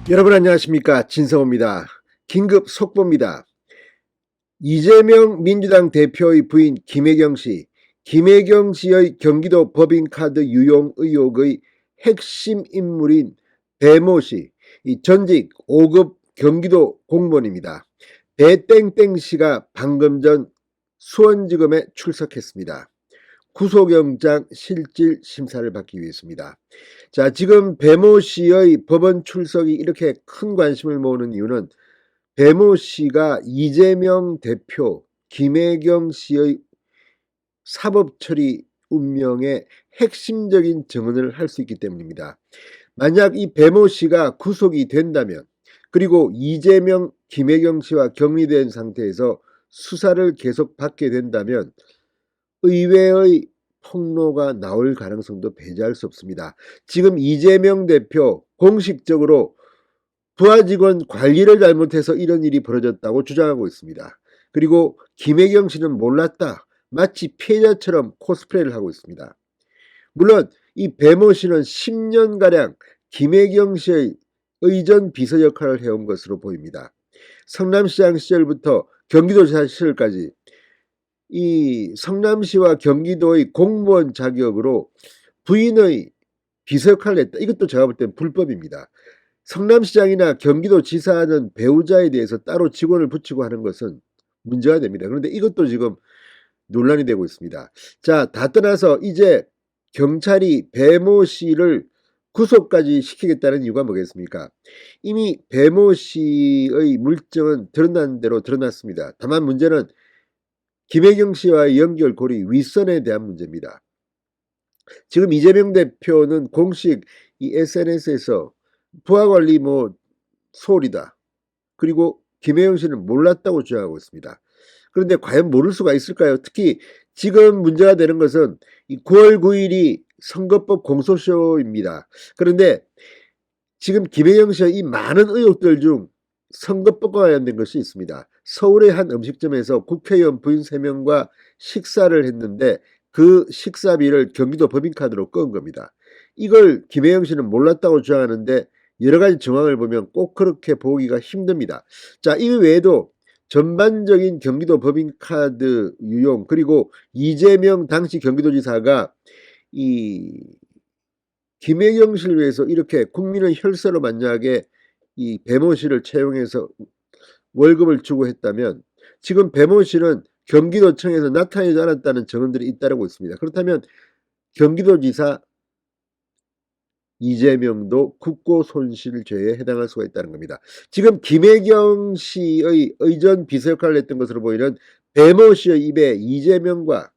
여러분 안녕하십니까, 진성호입니다. 긴급 속보입니다. 이재명 민주당 대표의 부인 김혜경 씨의 경기도 법인카드 유용 의혹의 핵심 인물인 배모 씨, 이 전직 5급 경기도 공무원입니다. 배땡땡 씨가 방금 전 수원지검에 출석했습니다. 구속영장 실질 심사를 받기 위해서입니다. 자, 지금 배모 씨의 법원 출석이 이렇게 큰 관심을 모으는 이유는 배모 씨가 이재명 대표, 김혜경 씨의 사법 처리 운명의 핵심적인 증언을 할 수 있기 때문입니다. 만약 이 배모 씨가 구속이 된다면, 그리고 이재명, 김혜경 씨와 격리된 상태에서 수사를 계속 받게 된다면 의외의 폭로가 나올 가능성도 배제할 수 없습니다. 지금 이재명 대표 공식적으로 부하 직원 관리를 잘못해서 이런 일이 벌어졌다고 주장하고 있습니다. 그리고 김혜경 씨는 몰랐다, 마치 피해자처럼 코스프레를 하고 있습니다. 물론 이 배모 씨는 10년가량 김혜경 씨의 의전 비서 역할을 해온 것으로 보입니다. 성남시장 시절부터 경기도지사 시절까지 이 성남시와 경기도의 공무원 자격으로 부인의 비서 역할을 했다. 이것도 제가 볼 땐 불법입니다. 성남시장이나 경기도지사는 배우자에 대해서 따로 직원을 붙이고 하는 것은 문제가 됩니다. 그런데 이것도 지금 논란이 되고 있습니다. 자, 다 떠나서 이제 경찰이 배모 씨를 구속까지 시키겠다는 이유가 뭐겠습니까? 이미 배모 씨의 물증은 드러난 대로 드러났습니다. 다만 문제는 김혜경 씨와의 연결고리 윗선에 대한 문제입니다. 지금 이재명 대표는 공식 이 SNS에서 부하관리 소홀이다, 그리고 김혜경 씨는 몰랐다고 주장하고 있습니다. 그런데 과연 모를 수가 있을까요? 특히 지금 문제가 되는 것은 이 9월 9일이 선거법 공소시효입니다. 그런데 지금 김혜경 씨의 이 많은 의혹들 중 선거법과 관련된 것이 있습니다. 서울의 한 음식점에서 국회의원 부인 3명과 식사를 했는데 그 식사비를 경기도 법인카드로 끄은 겁니다. 이걸 김혜경 씨는 몰랐다고 주장하는데 여러 가지 정황을 보면 꼭 그렇게 보기가 힘듭니다. 자, 이 외에도 전반적인 경기도 법인카드 유용, 그리고 이재명 당시 경기도지사가 이 김혜경 씨를 위해서 이렇게 국민의 혈세로 만약에 이 배모 씨를 채용해서 월급을 주고 했다면 지금 배모 씨는 경기도청에서 나타나지 않았다는 증언들이 잇따르고 있습니다. 그렇다면 경기도지사 이재명도 국고손실죄에 해당할 수가 있다는 겁니다. 지금 김혜경 씨의 의전 비서 역할을 했던 것으로 보이는 배모 씨의 입에 이재명과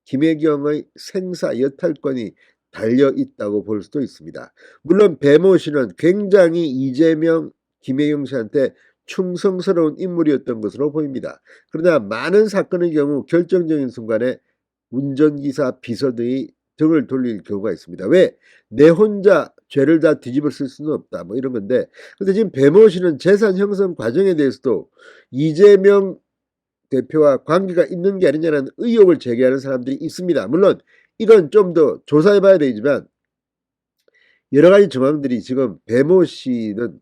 김혜경의 생사 여탈권이 달려 있다고 볼 수도 있습니다. 물론 배모 씨는 굉장히 이재명, 김혜경 씨한테 충성스러운 인물이었던 것으로 보입니다. 그러나 많은 사건의 경우 결정적인 순간에 운전기사, 비서들이 등을 돌릴 경우가 있습니다. 왜? 내 혼자 죄를 다 뒤집어 쓸 수는 없다, 이런 건데, 근데 지금 배모 씨는 재산 형성 과정에 대해서도 이재명 대표와 관계가 있는 게 아니냐는 의혹을 제기하는 사람들이 있습니다. 물론 이건 좀 더 조사해 봐야 되지만 여러 가지 정황들이 지금 배모 씨는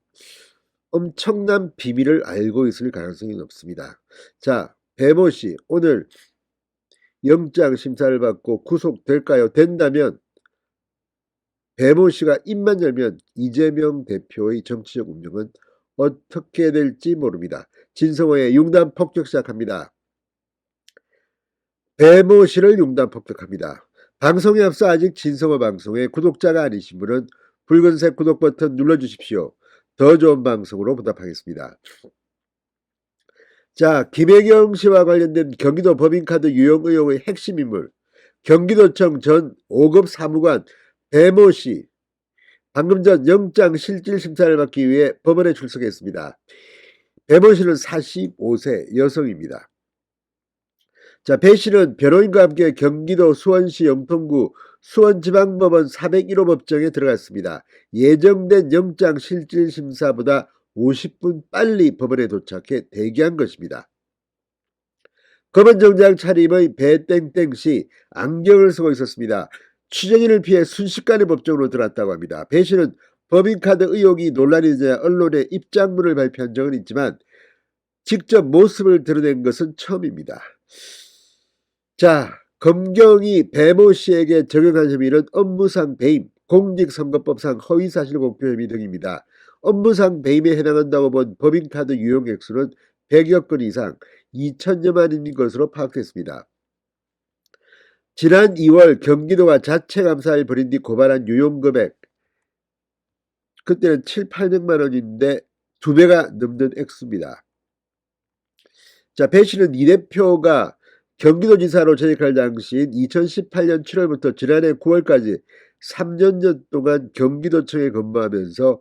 엄청난 비밀을 알고 있을 가능성이 높습니다. 자, 배모 씨 오늘 영장 심사를 받고 구속될까요? 된다면 배모 씨가 입만 열면 이재명 대표의 정치적 운명은 어떻게 될지 모릅니다. 진성호의 융단 폭격 시작합니다. 배모 씨를 융단 폭격합니다. 방송에 앞서 아직 진성호 방송의 구독자가 아니신 분은 붉은색 구독 버튼 눌러주십시오. 더 좋은 방송으로 보답하겠습니다. 자, 김혜경 씨와 관련된 경기도 법인카드 유용 의혹의 핵심 인물, 경기도청 전 5급 사무관 배모 씨, 방금 전 영장 실질 심사를 받기 위해 법원에 출석했습니다. 배모 씨는 45세 여성입니다. 자, 배 씨는 변호인과 함께 경기도 수원시 영통구 수원지방법원 401호 법정에 들어갔습니다. 예정된 영장 실질 심사보다 50분 빨리 법원에 도착해 대기한 것입니다. 검은 정장 차림의 배땡땡 씨, 안경을 쓰고 있었습니다. 취재진을 피해 순식간에 법정으로 들어왔다고 합니다. 배 씨는 법인카드 의혹이 논란이 되자 언론에 입장문을 발표한 적은 있지만 직접 모습을 드러낸 것은 처음입니다. 자, 검경이 배모 씨에게 적용한 혐의는 업무상 배임, 공직선거법상 허위사실 공표 혐의 등입니다. 업무상 배임에 해당한다고 본 법인카드 유용 액수는 100여 건 이상 2천여만인 것으로 파악됐습니다. 지난 2월 경기도가 자체감사를 벌인 뒤 고발한 유용금액, 그때는 700~800만 원인데 2배가 넘는 액수입니다. 자, 배 씨는 이 대표가 경기도지사로 재직할 당시인 2018년 7월부터 지난해 9월까지 3년여 동안 경기도청에 근무하면서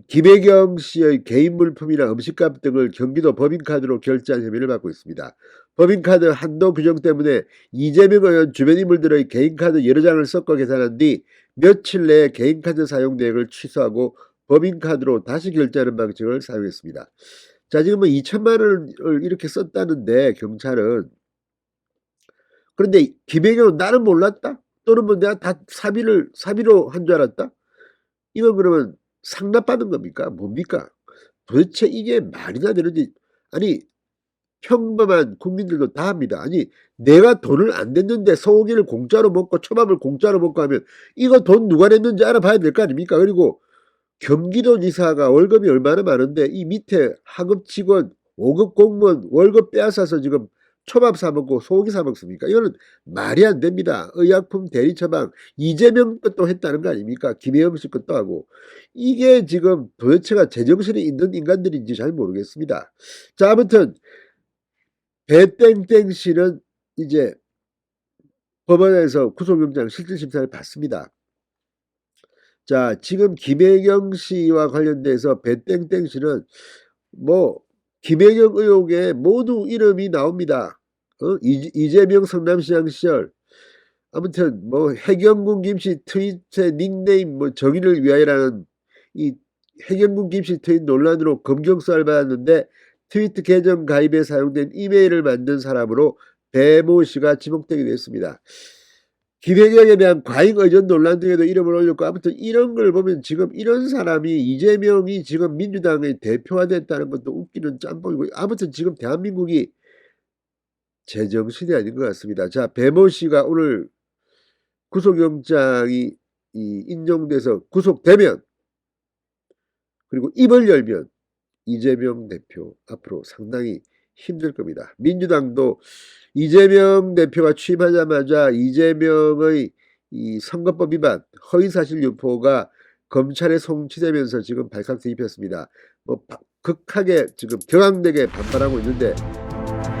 김혜경 씨의 개인 물품이나 음식값 등을 경기도 법인카드로 결제한 혐의를 받고 있습니다. 법인카드 한도 규정 때문에 이재명 의원 주변 인물들의 개인카드 여러 장을 섞어 계산한 뒤 며칠 내에 개인카드 사용 내역을 취소하고 법인카드로 다시 결제하는 방식을 사용했습니다. 자, 지금 2천만 원을 이렇게 썼다는데 경찰은, 그런데 김혜경은 나는 몰랐다? 또는 내가 다 사비로 한 줄 알았다? 이건 그러면 상납받은 겁니까? 뭡니까? 도대체 이게 말이나 되는지. 아니, 평범한 국민들도 다 합니다. 아니, 내가 돈을 안 냈는데 소고기를 공짜로 먹고 초밥을 공짜로 먹고 하면 이거 돈 누가 냈는지 알아봐야 될 거 아닙니까? 그리고 경기도지사가 월급이 얼마나 많은데 이 밑에 하급 직원, 5급 공무원 월급 빼앗아서 지금 초밥 사 먹고 소고기 사 먹습니까? 이거는 말이 안 됩니다. 의약품 대리 처방 이재명 것도 했다는 거 아닙니까? 김혜영 씨 것도 하고. 이게 지금 도대체가 제정신이 있는 인간들인지 잘 모르겠습니다. 자, 아무튼 배땡땡 씨는 이제 법원에서 구속영장 실질심사를 받습니다. 자, 지금 김혜경 씨와 관련돼서 배땡땡 씨는 김혜경 의혹에 모두 이름이 나옵니다. 이재명 성남시장 시절, 아무튼 해경군 김씨 트윗의 닉네임 정의를 위하여라는 이 해경군 김씨 트윗 논란으로 검경 수사를 받았는데 트위트 계정 가입에 사용된 이메일을 만든 사람으로 배모 씨가 지목되게 됐습니다. 김혜경에 대한 과잉 의전 논란 등에도 이름을 올렸고, 아무튼 이런 걸 보면 지금 이런 사람이 이재명이 지금 민주당의 대표가 됐다는 것도 웃기는 짬뽕이고, 아무튼 지금 대한민국이 제정신이 아닌 것 같습니다. 자, 배모 씨가 오늘 구속영장이 인용돼서 구속되면, 그리고 입을 열면 이재명 대표 앞으로 상당히 힘들 겁니다. 민주당도 이재명 대표가 취임하자마자 이재명의 이 선거법 위반, 허위사실 유포가 검찰에 송치되면서 지금 발칵 뒤집혔습니다. 극하게 지금 격앙되게 반발하고 있는데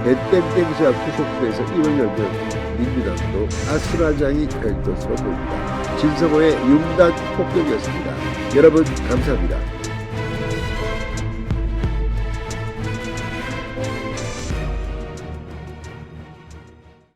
배땡땡 씨가 구속돼서 입을 열면 민주당도 아수라장이 될 것으로 보입니다. 진성호의 융단 폭격이었습니다. 여러분 감사합니다.